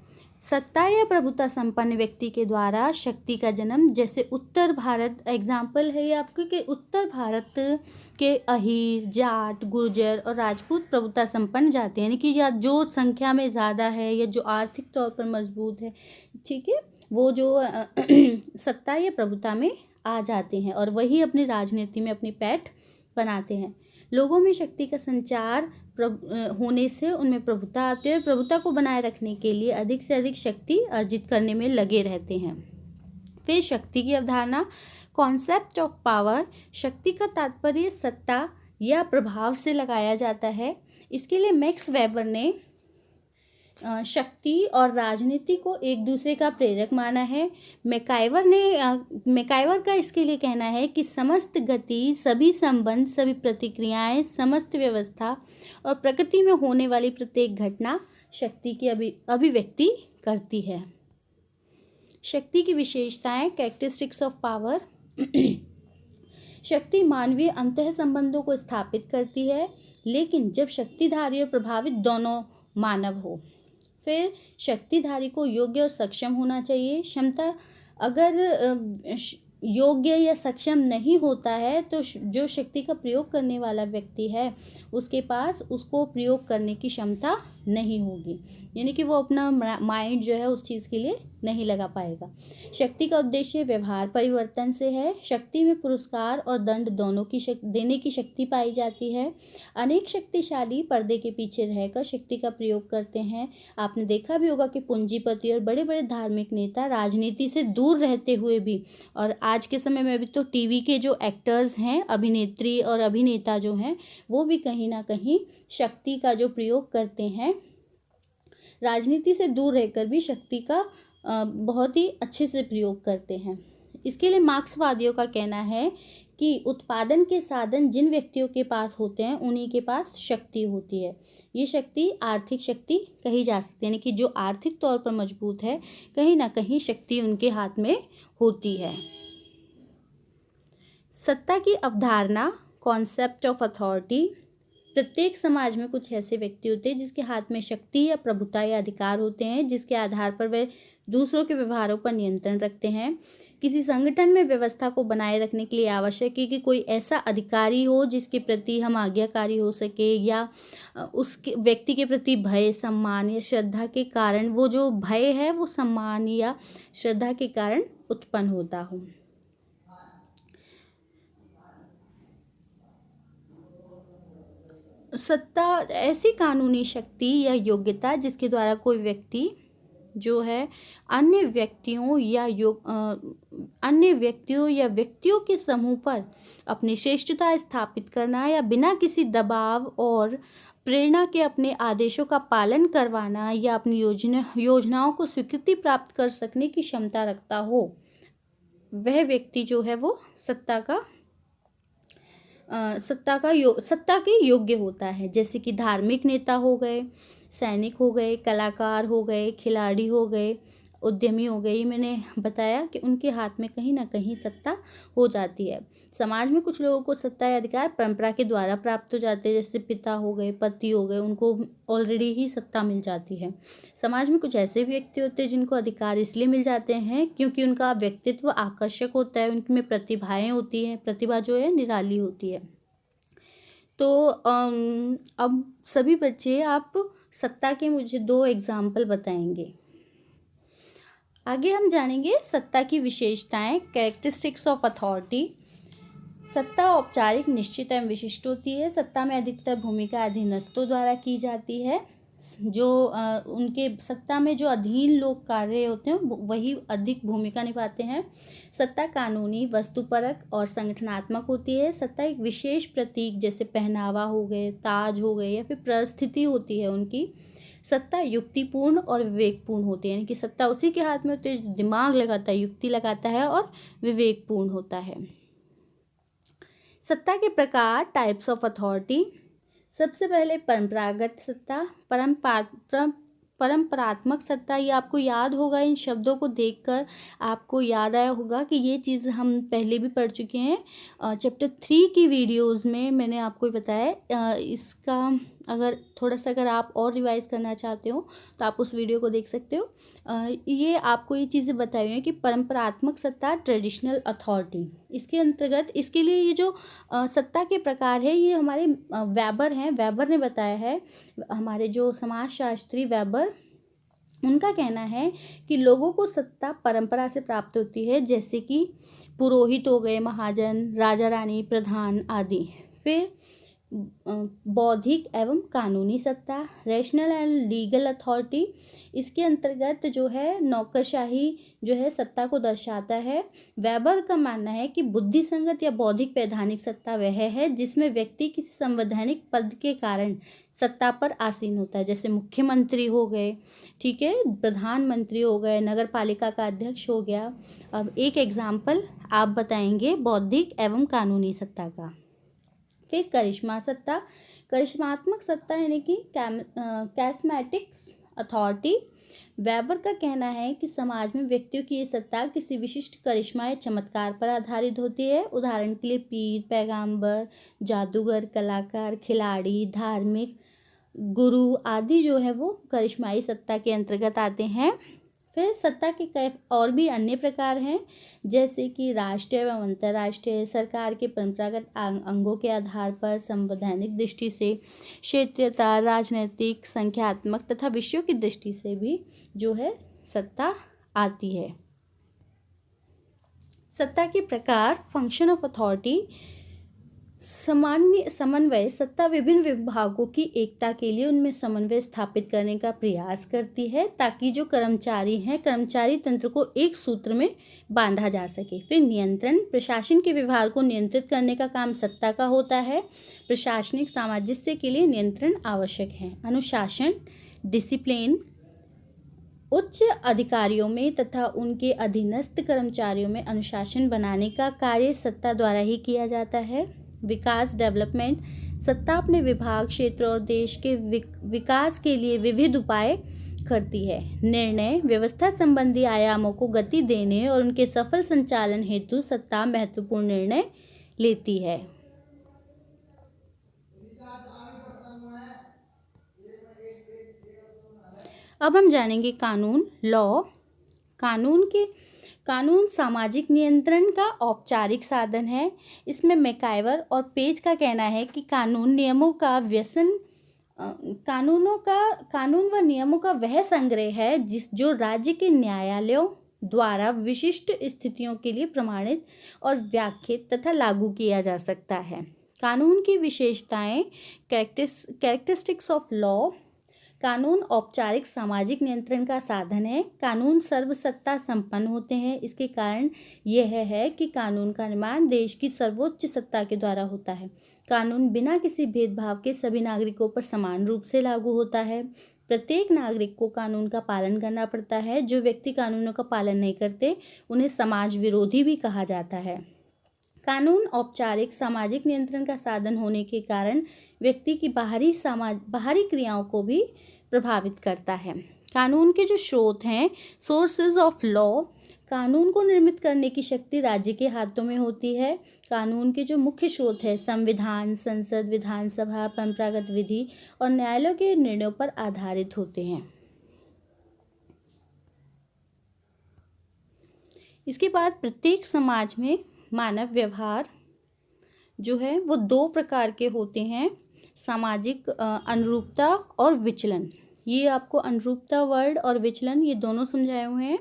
सत्ता या प्रभुता संपन्न व्यक्ति के द्वारा शक्ति का जन्म, जैसे उत्तर भारत एग्जाम्पल है ये आपके कि उत्तर भारत के अहीर, जाट, गुर्जर और राजपूत प्रभुता संपन्न जाते हैं, यानी कि या जो संख्या में ज़्यादा है या जो आर्थिक तौर पर मजबूत है, ठीक है, वो जो सत्ता या प्रभुता में आ जाते हैं और वही अपनी राजनीति में अपनी पैठ बनाते हैं। लोगों में शक्ति का संचार होने से उनमें प्रभुता आती है। प्रभुता को बनाए रखने के लिए अधिक से अधिक शक्ति अर्जित करने में लगे रहते हैं। फिर शक्ति की अवधारणा, कॉन्सेप्ट ऑफ पावर। शक्ति का तात्पर्य सत्ता या प्रभाव से लगाया जाता है। इसके लिए मैक्स वेबर ने शक्ति और राजनीति को एक दूसरे का प्रेरक माना है। मैकाइवर का इसके लिए कहना है कि समस्त गति, सभी संबंध, सभी प्रतिक्रियाएं, समस्त व्यवस्था और प्रकृति में होने वाली प्रत्येक घटना शक्ति की अभिव्यक्ति करती है। शक्ति की विशेषताएं, कैरेक्टरिस्टिक्स ऑफ पावर। शक्ति मानवीय अंतः संबंधों को स्थापित करती है, लेकिन जब शक्तिधारी और प्रभावित दोनों मानव हो। फिर शक्तिधारी को योग्य और सक्षम होना चाहिए। क्षमता अगर योग्य या सक्षम नहीं होता है तो जो शक्ति का प्रयोग करने वाला व्यक्ति है उसके पास उसको प्रयोग करने की क्षमता नहीं होगी, यानी कि वो अपना माइंड जो है उस चीज़ के लिए नहीं लगा पाएगा। शक्ति का उद्देश्य व्यवहार परिवर्तन से है। शक्ति में पुरस्कार और दंड दोनों की देने की शक्ति पाई जाती है। अनेक शक्तिशाली पर्दे के पीछे रहकर शक्ति का प्रयोग करते हैं। आपने देखा भी होगा कि पूंजीपति और बड़े बड़े धार्मिक नेता राजनीति से दूर रहते हुए भी, और आज के समय में भी तो टीवी के जो एक्टर्स हैं, अभिनेत्री और अभिनेता जो हैं, वो भी कहीं ना कहीं शक्ति का जो प्रयोग करते हैं, राजनीति से दूर रहकर भी शक्ति का बहुत ही अच्छे से प्रयोग करते हैं। इसके लिए मार्क्सवादियों का कहना है कि उत्पादन के साधन जिन व्यक्तियों के पास होते हैं उन्हीं के पास शक्ति होती है। ये शक्ति आर्थिक शक्ति कही जा सकती है, यानी कि जो आर्थिक तौर पर मजबूत है, कहीं ना कहीं शक्ति उनके हाथ में होती है। सत्ता की अवधारणा, कॉन्सेप्ट ऑफ अथॉरिटी। प्रत्येक समाज में कुछ ऐसे व्यक्ति होते हैं जिसके हाथ में शक्ति या प्रभुता या अधिकार होते हैं, जिसके आधार पर वे दूसरों के व्यवहारों पर नियंत्रण रखते हैं। किसी संगठन में व्यवस्था को बनाए रखने के लिए आवश्यक है कि कोई ऐसा अधिकारी हो जिसके प्रति हम आज्ञाकारी हो सके, या उसके व्यक्ति के प्रति भय, सम्मान या श्रद्धा के कारण, वो जो भय है वो सम्मान या श्रद्धा के कारण उत्पन्न होता हो। सत्ता ऐसी कानूनी शक्ति या योग्यता जिसके द्वारा कोई व्यक्ति जो है अन्य व्यक्तियों या व्यक्तियों के समूह पर अपनी श्रेष्ठता स्थापित करना या बिना किसी दबाव और प्रेरणा के अपने आदेशों का पालन करवाना या अपनी योजनाओं को स्वीकृति प्राप्त कर सकने की क्षमता रखता हो, वह व्यक्ति जो है वो सत्ता के योग्य होता है। जैसे कि धार्मिक नेता हो गए, सैनिक हो गए, कलाकार हो गए, खिलाड़ी हो गए, उद्यमी हो गए। मैंने बताया कि उनके हाथ में कहीं ना कहीं सत्ता हो जाती है। समाज में कुछ लोगों को सत्ता या अधिकार परंपरा के द्वारा प्राप्त हो जाते हैं, जैसे पिता हो गए, पति हो गए, उनको ऑलरेडी ही सत्ता मिल जाती है। समाज में कुछ ऐसे व्यक्ति होते हैं जिनको अधिकार इसलिए मिल जाते हैं क्योंकि उनका व्यक्तित्व आकर्षक होता है, उनमें प्रतिभाएं होती हैं, प्रतिभा जो है निराली होती है। तो अब सभी बच्चे आप सत्ता के मुझे 2 एग्जाम्पल बताएंगे। आगे हम जानेंगे सत्ता की विशेषताएं, कैरेक्टरिस्टिक्स ऑफ अथॉरिटी। सत्ता औपचारिक, निश्चित एवं विशिष्ट होती है। सत्ता में अधिकतर भूमिका अधीनस्थों द्वारा की जाती है। जो उनके सत्ता में जो अधीन लोग कार्य होते हैं वही अधिक भूमिका निभाते हैं। सत्ता कानूनी, वस्तुपरक और संगठनात्मक होती है। सत्ता एक विशेष प्रतीक जैसे पहनावा हो गए, ताज हो गए, या फिर परिस्थिति होती है उनकी। सत्ता युक्तिपूर्ण और विवेकपूर्ण होती है, यानी कि सत्ता उसी के हाथ में होती है जो दिमाग लगाता है, युक्ति लगाता है और विवेकपूर्ण होता है। सत्ता के प्रकार, टाइप्स ऑफ अथॉरिटी। सबसे पहले परंपरागत सत्ता, परंपरात्मक सत्ता। ये आपको याद होगा, इन शब्दों को देखकर आपको याद आया होगा कि ये चीज़ हम पहले भी पढ़ चुके हैं। चैप्टर 3 की वीडियोस में मैंने आपको बताया। इसका अगर आप और रिवाइज करना चाहते हो तो आप उस वीडियो को देख सकते हो। ये आपको ये चीज़ें बताई हुई हैं कि परंपरात्मक सत्ता, ट्रेडिशनल अथॉरिटी। इसके अंतर्गत इसके लिए ये जो सत्ता के प्रकार है ये हमारे वेबर हैं, वेबर ने बताया है। हमारे जो समाजशास्त्री वेबर उनका कहना है कि लोगों को सत्ता परंपरा से प्राप्त होती है, जैसे कि पुरोहित हो गए, महाजन, राजा रानी, प्रधान आदि। फिर बौद्धिक एवं कानूनी सत्ता, रैशनल एंड लीगल अथॉरिटी, इसके अंतर्गत जो है नौकरशाही जो है सत्ता को दर्शाता है। वेबर का मानना है कि बुद्धि संगत या बौद्धिक वैधानिक सत्ता वह है जिसमें व्यक्ति किसी संवैधानिक पद के कारण सत्ता पर आसीन होता है, जैसे मुख्यमंत्री हो गए, ठीक है, प्रधानमंत्री हो गए, नगर पालिका का अध्यक्ष हो गया। अब एक एग्जाम्पल आप बताएंगे बौद्धिक एवं कानूनी सत्ता का। फिर करिश्मा सत्ता, करिश्मात्मक सत्ता यानी कि कैस्मेटिक्स अथॉरिटी। वेबर का कहना है कि समाज में व्यक्तियों की ये सत्ता किसी विशिष्ट करिश्मा या चमत्कार पर आधारित होती है। उदाहरण के लिए पीर, पैगंबर, जादूगर, कलाकार, खिलाड़ी, धार्मिक गुरु आदि जो है वो करिश्माई सत्ता के अंतर्गत आते हैं। फिर सत्ता के कई और भी अन्य प्रकार हैं, जैसे कि राष्ट्रीय एवं अंतर्राष्ट्रीय, सरकार के परंपरागत अंगों के आधार पर, संवैधानिक दृष्टि से, क्षेत्रीयता, राजनीतिक, संख्यात्मक तथा विषयों की दृष्टि से भी जो है सत्ता आती है। सत्ता के प्रकार, फंक्शन ऑफ अथॉरिटी, सामान्य समन्वय, सत्ता विभिन्न विभागों की एकता के लिए उनमें समन्वय स्थापित करने का प्रयास करती है ताकि जो कर्मचारी हैं कर्मचारी तंत्र को एक सूत्र में बांधा जा सके। फिर नियंत्रण, प्रशासन के व्यवहार को नियंत्रित करने का काम सत्ता का होता है। प्रशासनिक सामंजस्य के लिए नियंत्रण आवश्यक है। अनुशासन, डिसिप्लिन, उच्च अधिकारियों में तथा उनके अधीनस्थ कर्मचारियों में अनुशासन बनाने का कार्य सत्ता द्वारा ही किया जाता है। विकास, डेवलपमेंट, सत्ता अपने विभाग, क्षेत्र और देश के विकास के लिए विविध उपाय करती है। निर्णय, व्यवस्था संबंधी आयामों को गति देने और उनके सफल संचालन हेतु सत्ता महत्वपूर्ण निर्णय लेती है। अब हम जानेंगे कानून, लॉ। कानून सामाजिक नियंत्रण का औपचारिक साधन है। इसमें मैकाइवर और पेज का कहना है कि कानून व नियमों का वह संग्रह है जो राज्य के न्यायालयों द्वारा विशिष्ट स्थितियों के लिए प्रमाणित और व्याख्यात तथा लागू किया जा सकता है। कानून की विशेषताएं, कैरेक्टरिस्टिक्स ऑफ लॉ। कानून औपचारिक सामाजिक नियंत्रण का साधन है। कानून सर्वसत्ता संपन्न होते हैं। इसके कारण यह है कि कानून का निर्माण देश की सर्वोच्च सत्ता के द्वारा होता है। कानून बिना किसी भेदभाव के सभी नागरिकों पर समान रूप से लागू होता है। प्रत्येक नागरिक को कानून का पालन करना पड़ता है। जो व्यक्ति कानूनों का पालन नहीं करते उन्हें समाज विरोधी भी कहा जाता है। कानून औपचारिक सामाजिक नियंत्रण का साधन होने के कारण व्यक्ति की बाहरी क्रियाओं को भी प्रभावित करता है। कानून के जो स्रोत हैं, सोर्सेज ऑफ लॉ, कानून को निर्मित करने की शक्ति राज्य के हाथों में होती है। कानून के जो मुख्य स्रोत है संविधान, संसद, विधानसभा, परंपरागत विधि और न्यायालयों के निर्णयों पर आधारित होते हैं। इसके बाद प्रत्येक समाज में मानव व्यवहार जो है वो दो प्रकार के होते हैं, सामाजिक अनुरूपता और विचलन। ये आपको अनुरूपता वर्ड और विचलन ये दोनों समझाए हुए हैं।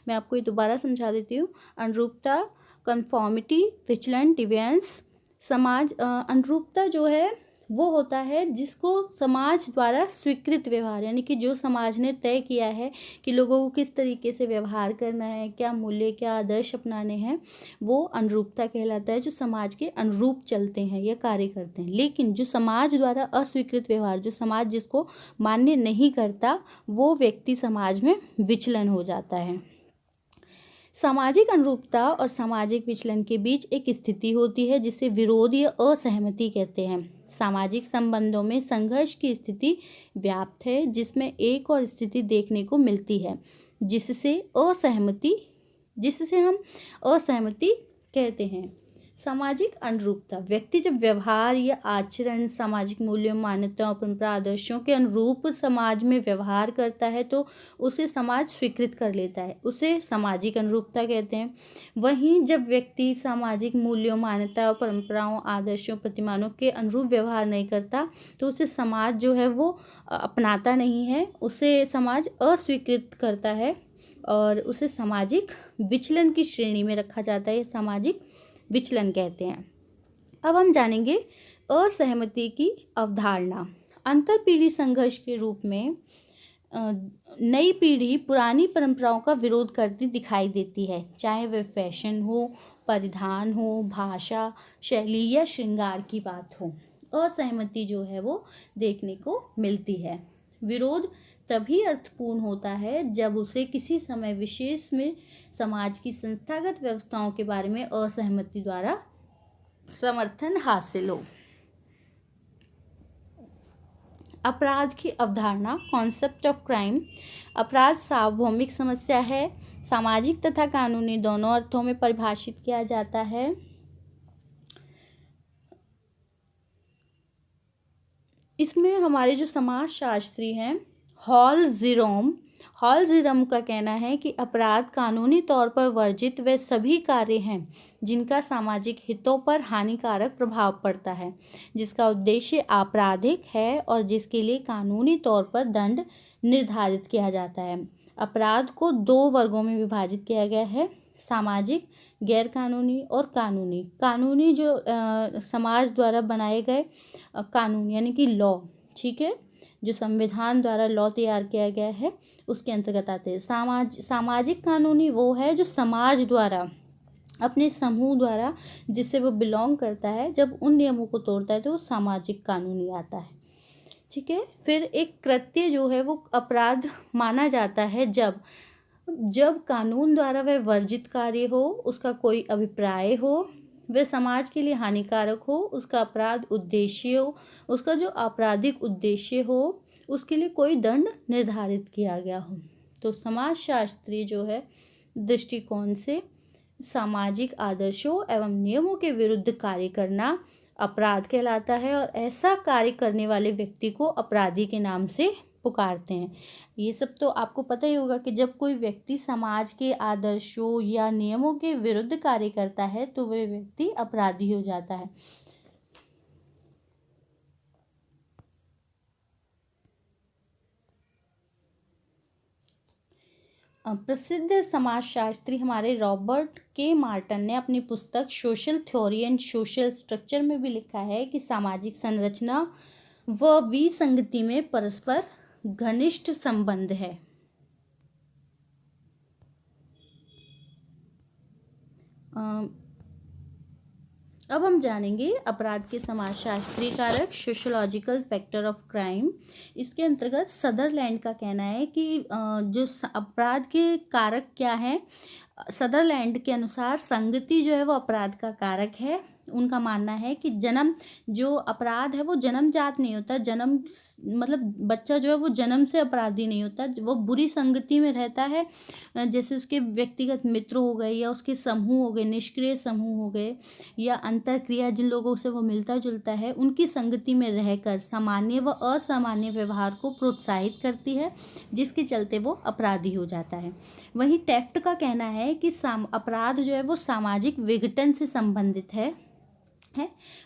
मैं आपको ये दोबारा समझा देती हूँ। अनुरूपता कन्फॉर्मिटी, विचलन डिविएंस। अनुरूपता जो है वो होता है जिसको समाज द्वारा स्वीकृत व्यवहार, यानी कि जो समाज ने तय किया है कि लोगों को किस तरीके से व्यवहार करना है, क्या मूल्य, क्या आदर्श अपनाने हैं, वो अनुरूपता कहलाता है। जो समाज के अनुरूप चलते हैं या कार्य करते हैं। लेकिन जो समाज द्वारा अस्वीकृत व्यवहार, जो समाज जिसको मान्य नहीं करता, वो व्यक्ति समाज में विचलन हो जाता है। सामाजिक अनुरूपता और सामाजिक विचलन के बीच एक स्थिति होती है जिसे विरोध या असहमति कहते हैं। सामाजिक संबंधों में संघर्ष की स्थिति व्याप्त है जिसमें एक और स्थिति देखने को मिलती है जिससे हम असहमति कहते हैं। सामाजिक अनुरूपता, व्यक्ति जब व्यवहार या आचरण सामाजिक मूल्यों, मान्यताओं, परंपरा, आदर्शों के अनुरूप समाज में व्यवहार करता है तो उसे समाज स्वीकृत कर लेता है, उसे सामाजिक अनुरूपता कहते हैं। वहीं जब व्यक्ति सामाजिक मूल्यों, मान्यताओं, परंपराओं, आदर्शों, प्रतिमानों के अनुरूप व्यवहार नहीं करता तो उसे समाज जो है वो अपनाता नहीं है, उसे समाज अस्वीकृत करता है और उसे सामाजिक विचलन की श्रेणी में रखा जाता है। सामाजिक विचलन कहते हैं। अब हम जानेंगे असहमति की अवधारणा। अंतर पीढ़ी संघर्ष के रूप में नई पीढ़ी पुरानी परंपराओं का विरोध करती दिखाई देती है, चाहे वह फैशन हो, परिधान हो, भाषा, शैली या श्रृंगार की बात हो। असहमति जो है वो देखने को मिलती है। विरोध तभी अर्थपूर्ण होता है जब उसे किसी समय विशेष में समाज की संस्थागत व्यवस्थाओं के बारे में असहमति द्वारा समर्थन हासिल हो। अपराध की अवधारणा, कॉन्सेप्ट ऑफ क्राइम। अपराध सार्वभौमिक समस्या है, सामाजिक तथा कानूनी दोनों अर्थों में परिभाषित किया जाता है। इसमें हमारे जो समाजशास्त्री हैं हॉल जीरोम का कहना है कि अपराध कानूनी तौर पर वर्जित वे सभी कार्य हैं जिनका सामाजिक हितों पर हानिकारक प्रभाव पड़ता है, जिसका उद्देश्य आपराधिक है और जिसके लिए कानूनी तौर पर दंड निर्धारित किया जाता है। अपराध को 2 वर्गों में विभाजित किया गया है, सामाजिक, गैर कानूनी और कानूनी। कानूनी जो समाज द्वारा बनाए गए कानून यानी कि लॉ, ठीक है, जो संविधान द्वारा लॉ तैयार किया गया है उसके अंतर्गत आते हैं। सामाजिक कानूनी वो है जो समाज द्वारा, अपने समूह द्वारा जिससे वो बिलोंग करता है, जब उन नियमों को तोड़ता है तो वो सामाजिक कानूनी आता है, ठीक है। फिर एक कृत्य जो है वो अपराध माना जाता है जब कानून द्वारा वह वर्जित कार्य हो, उसका कोई अभिप्राय हो, वह समाज के लिए हानिकारक हो, उसका अपराध उद्देश्य हो, उसका जो आपराधिक उद्देश्य हो उसके लिए कोई दंड निर्धारित किया गया हो। तो समाजशास्त्री जो है दृष्टिकोण से सामाजिक आदर्शों एवं नियमों के विरुद्ध कार्य करना अपराध कहलाता है और ऐसा कार्य करने वाले व्यक्ति को अपराधी के नाम से पुकारते हैं। ये सब तो आपको पता ही होगा कि जब कोई व्यक्ति समाज के आदर्शों या नियमों के विरुद्ध कार्य करता है तो वह व्यक्ति अपराधी हो जाता है। प्रसिद्ध समाजशास्त्री हमारे रॉबर्ट के मार्टन ने अपनी पुस्तक social theory and social structure में भी लिखा है कि सामाजिक संरचना व विसंगति में परस्पर घनिष्ठ संबंध है। अब हम जानेंगे अपराध के समाजशास्त्री कारक, सोशोलॉजिकल फैक्टर ऑफ क्राइम। इसके अंतर्गत सदरलैंड का कहना है कि जो अपराध के कारक क्या है, सदरलैंड के अनुसार संगति जो है वो अपराध का कारक है। उनका मानना है कि जन्म जो अपराध है वो जन्मजात नहीं होता, जन्म मतलब बच्चा जो है वो जन्म से अपराधी नहीं होता, वो बुरी संगति में रहता है, जैसे उसके व्यक्तिगत मित्र हो गए या उसके समूह हो गए, निष्क्रिय समूह हो गए या अंतरक्रिया जिन लोगों से वो मिलता जुलता है, उनकी संगति में रहकर सामान्य व असामान्य व्यवहार को प्रोत्साहित करती है, जिसके चलते वो अपराधी हो जाता है। वहीं टेफ्ट का कहना है कि अपराध जो है वो सामाजिक विघटन से संबंधित है।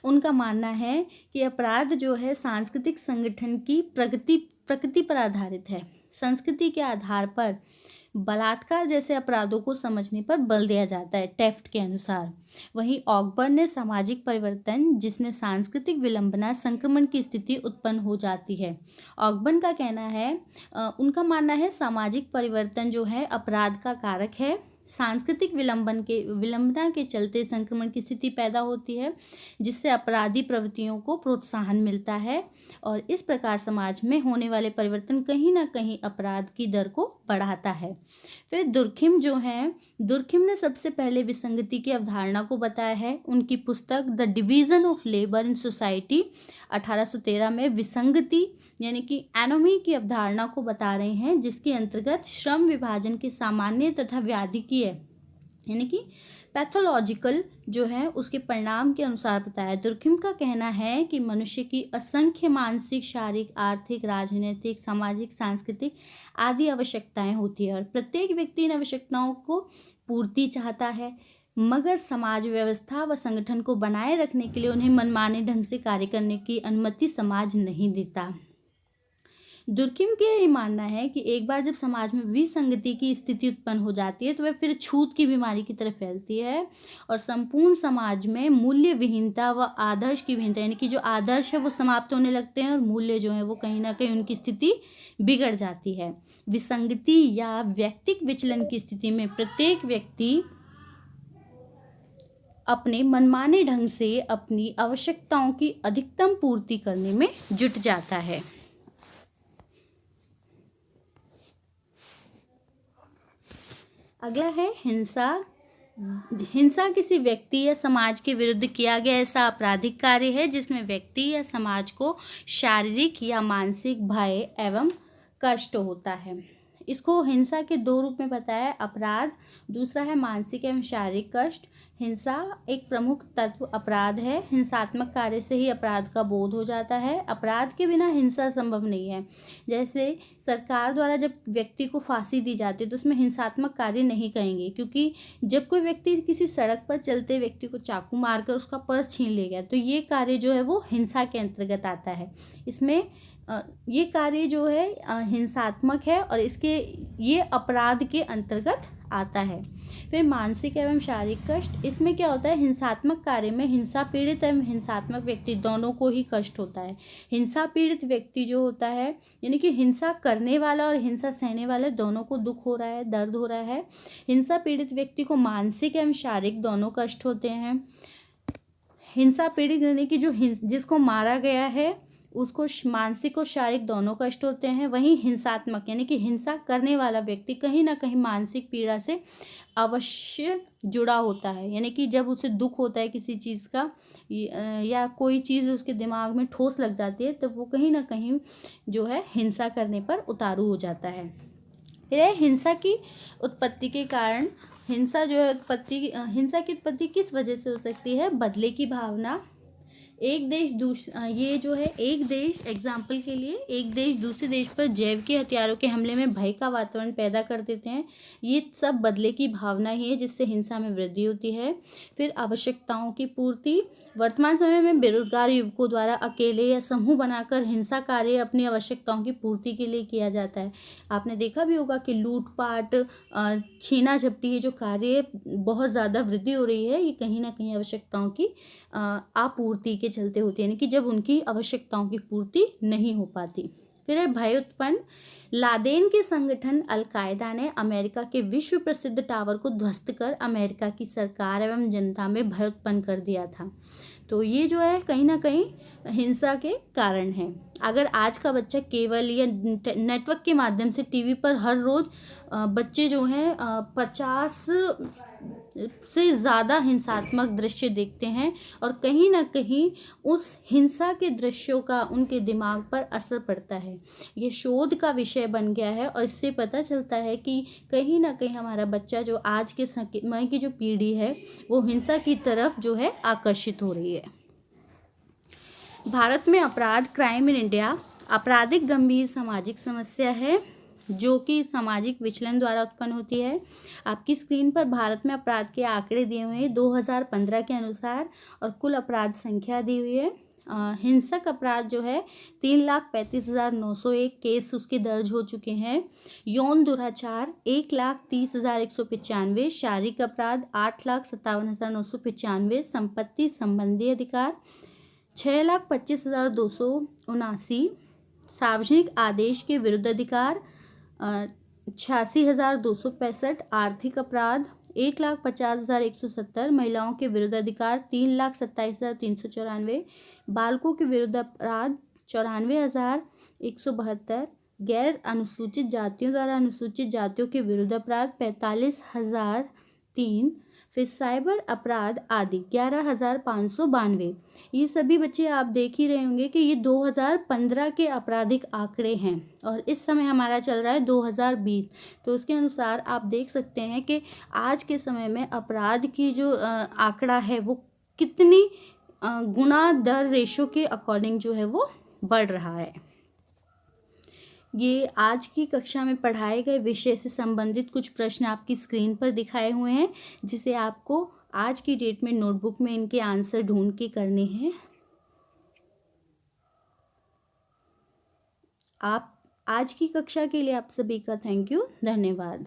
उनका मानना है कि अपराध जो है सांस्कृतिक संगठन की प्रकृति पर आधारित है। संस्कृति के आधार पर बलात्कार जैसे अपराधों को समझने पर बल दिया जाता है, टेफ्ट के अनुसार। वहीं ऑकबर्न ने सामाजिक परिवर्तन जिसमें सांस्कृतिक विलंबना संक्रमण की स्थिति उत्पन्न हो जाती है। ऑकबर्न का कहना है, उनका मानना है सामाजिक परिवर्तन जो है अपराध का कारक है। सांस्कृतिक विलंबना के चलते संक्रमण की स्थिति पैदा होती है, जिससे अपराधी प्रवृत्तियों को प्रोत्साहन मिलता है और इस प्रकार समाज में होने वाले परिवर्तन कहीं ना कहीं अपराध की दर को बढ़ाता है। फिर दुर्खिम जो हैं, दुर्खिम ने सबसे पहले विसंगति की अवधारणा को बताया है। उनकी पुस्तक the division of labour in society 1813 में विसंगति यानी कि एनोमी की अवधारणा को बता रहे हैं, जिसके अंतर्गत श्रम विभाजन के सामान्य तथा व्याधिकीय यानी कि पैथोलॉजिकल जो है उसके परिणाम के अनुसार बताया। दुर्किम का कहना है कि मनुष्य की असंख्य मानसिक, शारीरिक, आर्थिक, राजनीतिक, सामाजिक, सांस्कृतिक आदि आवश्यकताएं होती है और प्रत्येक व्यक्ति इन आवश्यकताओं को पूर्ति चाहता है, मगर समाज व्यवस्था व संगठन को बनाए रखने के लिए उन्हें मनमाने ढंग से कार्य करने की अनुमति समाज नहीं देता। दुर्किम का ये मानना है कि एक बार जब समाज में विसंगति की स्थिति उत्पन्न हो जाती है तो वह फिर छूत की बीमारी की तरफ फैलती है और संपूर्ण समाज में मूल्य विहीनता व आदर्श की विहीनता, यानी कि जो आदर्श है वो समाप्त होने लगते हैं और मूल्य जो है वो कहीं ना कहीं उनकी स्थिति बिगड़ जाती है। विसंगति या व्यक्तिक विचलन की स्थिति में प्रत्येक व्यक्ति अपने मनमाने ढंग से अपनी आवश्यकताओं की अधिकतम पूर्ति करने में जुट जाता है। अगला है हिंसा। हिंसा किसी व्यक्ति या समाज के विरुद्ध किया गया ऐसा आपराधिक कार्य है जिसमें व्यक्ति या समाज को शारीरिक या मानसिक भय एवं कष्ट होता है। इसको हिंसा के दो रूप में बताया, अपराध, दूसरा है मानसिक एवं शारीरिक कष्ट। हिंसा एक प्रमुख तत्व अपराध है। हिंसात्मक कार्य से ही अपराध का बोध हो जाता है। अपराध के बिना हिंसा संभव नहीं है। जैसे सरकार द्वारा जब व्यक्ति को फांसी दी जाती है तो उसमें हिंसात्मक कार्य नहीं कहेंगे, क्योंकि जब कोई व्यक्ति किसी सड़क पर चलते व्यक्ति को चाकू मारकर उसका पर्स छीन ले गया तो ये कार्य जो है वो हिंसा के अंतर्गत आता है। इसमें ये कार्य जो है हिंसात्मक है और इसके ये अपराध के अंतर्गत आता है। फिर मानसिक एवं शारीरिक कष्ट, इसमें क्या होता है, हिंसात्मक कार्य में हिंसा पीड़ित एवं हिंसात्मक व्यक्ति दोनों को ही कष्ट होता है। हिंसा पीड़ित व्यक्ति जो होता है, यानी कि हिंसा करने वाला और हिंसा सहने वाले दोनों को दुख हो रहा है, दर्द हो रहा है। हिंसा पीड़ित व्यक्ति को मानसिक एवं शारीरिक दोनों कष्ट होते हैं। हिंसा पीड़ित यानी कि जो जिसको मारा गया है उसको मानसिक और शारीरिक दोनों कष्ट होते हैं। वहीं हिंसात्मक यानी कि हिंसा करने वाला व्यक्ति कहीं ना कहीं मानसिक पीड़ा से अवश्य जुड़ा होता है, यानी कि जब उसे दुख होता है किसी चीज़ का या कोई चीज़ उसके दिमाग में ठोस लग जाती है तब वो कहीं ना कहीं जो है हिंसा करने पर उतारू हो जाता है। फिर हिंसा की उत्पत्ति के कारण, हिंसा जो है हिंसा की उत्पत्ति किस वजह से हो सकती है? बदले की भावना, एक देश ये जो है एक देश, एग्जाम्पल के लिए एक देश दूसरे देश पर जैव के हथियारों के हमले में भय का वातावरण पैदा कर देते हैं। ये सब बदले की भावना ही है जिससे हिंसा में वृद्धि होती है। फिर आवश्यकताओं की पूर्ति, वर्तमान समय में बेरोजगार युवकों द्वारा अकेले या समूह बनाकर हिंसा कार्य अपनी आवश्यकताओं की पूर्ति के लिए किया जाता है। आपने देखा भी होगा कि लूटपाट, छीना झपटी, ये जो कार्य बहुत ज़्यादा वृद्धि हो रही है ये कहीं ना कहीं आवश्यकताओं की आपूर्ति के चलते होती है, यानी कि जब उनकी आवश्यकताओं की पूर्ति नहीं हो पाती। फिर है भय उत्पन्न। लादेन के संगठन अल-कायदा ने अमेरिका के विश्व प्रसिद्ध टावर को ध्वस्त कर अमेरिका की सरकार एवं जनता में भय उत्पन्न कर दिया था। तो ये जो है कहीं ना कहीं हिंसा के कारण है। अगर आज का बच्चा केवल या नेटवर्क के माध्यम से टीवी पर हर रोज़ बच्चे जो हैं 50 से ज़्यादा हिंसात्मक दृश्य देखते हैं और कहीं ना कहीं उस हिंसा के दृश्यों का उनके दिमाग पर असर पड़ता है। ये शोध का विषय बन गया है और इससे पता चलता है कि कहीं ना कहीं हमारा बच्चा जो आज के समय की जो पीढ़ी है वो हिंसा की तरफ जो है आकर्षित हो रही है। भारत में अपराध, क्राइम इन इंडिया, आपराधिक गंभीर सामाजिक समस्या है जो कि सामाजिक विचलन द्वारा उत्पन्न होती है। आपकी स्क्रीन पर भारत में अपराध के आंकड़े दिए हुए हैं 2015 के अनुसार और कुल अपराध संख्या दी हुई है। हिंसक अपराध जो है 3,35,901 केस उसके दर्ज हो चुके हैं। यौन दुराचार 1,30,195, शारीरिक अपराध 8,57,995, संपत्ति संबंधी अधिकार 6,25,279, सार्वजनिक आदेश के विरुद्ध अधिकार 86,265, आर्थिक अपराध 1,50,170, महिलाओं के विरुद्ध अधिकार 3,27,394, बालकों के विरुद्ध अपराध 94,172, गैर अनुसूचित जातियों द्वारा अनुसूचित जातियों के विरुद्ध अपराध 45,003। फिर साइबर अपराध आदि 11,592। ये सभी बच्चे आप देख ही रहे होंगे कि ये 2015 के आपराधिक आंकड़े हैं और इस समय हमारा चल रहा है 2020। तो उसके अनुसार आप देख सकते हैं कि आज के समय में अपराध की जो आंकड़ा है वो कितनी गुना दर रेशो के अकॉर्डिंग जो है वो बढ़ रहा है। ये आज की कक्षा में पढ़ाए गए विषय से संबंधित कुछ प्रश्न आपकी स्क्रीन पर दिखाए हुए हैं, जिसे आपको आज की डेट में नोटबुक में इनके आंसर ढूंढ के करने हैं। आप आज की कक्षा के लिए आप सभी का थैंक यू, धन्यवाद।